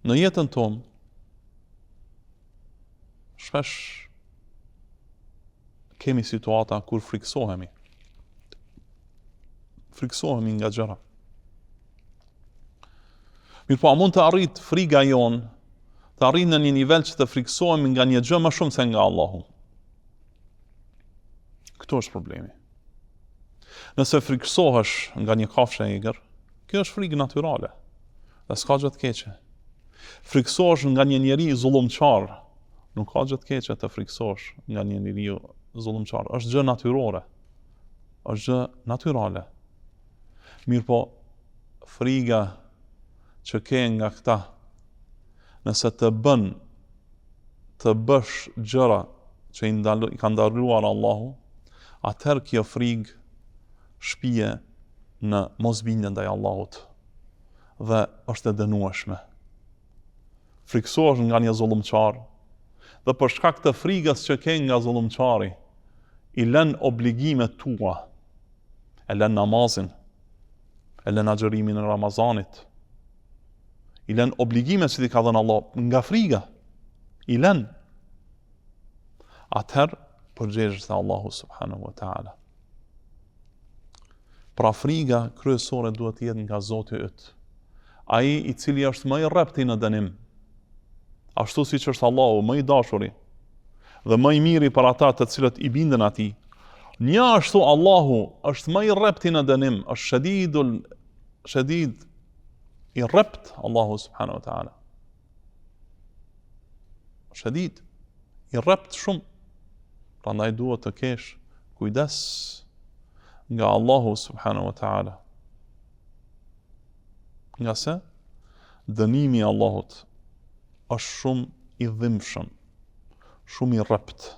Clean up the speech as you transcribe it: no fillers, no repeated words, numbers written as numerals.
Në jetën tonë, shpesh kemi situata kur friksohemi. Friksohemi nga gjëra. Mirë po, a mund të arrit friga jonë, të arrit në një nivel që të friksohemi nga një gjë më shumë se nga Allahu? Këto është problemi. Nëse friksohesh nga një kafshë e egër, kjo është frikë natyrale, dhe s'ka gjë të keqe. Friksohesh nga një njeri zullumçar, nuk ka gjë të keqe të friksohesh nga një njeri zullumçar. Është gjë natyrore. Është gjë natyrale. Mirë po, friga që ke nga këta, nëse të bësh gjëra që i ka ndaluar Allahu, atëherë kjo frikë shpije në mosbindje ndaj Allahut dhe është e dënueshme. Friksohesh nga një zullumçar dhe për shkak të frikës që ke nga zullumçari, i lën obligimet tua, e lën namazin, e lën agjërimin e Ramazanit, i lën obligimet që ti ka dhënë Allah nga frika, i lën. Atëherë përgjigjesh te Allahu subhanahu wa taala. Pra frika kryesore duhet të jetë nga Zoti yt, ai i cili është më i rrepti në dënim, ashtu siç është Allahu më i dashuri dhe më i miri për ata të cilët i bindën atij. Një ashtu Allahu është më i rrepti në dënim, është shadid i rrept Allahu subhanahu wa taala. Shadid i rrept shumë. Prandaj duhet të kesh kujdes nga Allahu subhanahu wa taala. Nga se dënimi i Allahut është shumë i dhimbshëm, shumë i rrept.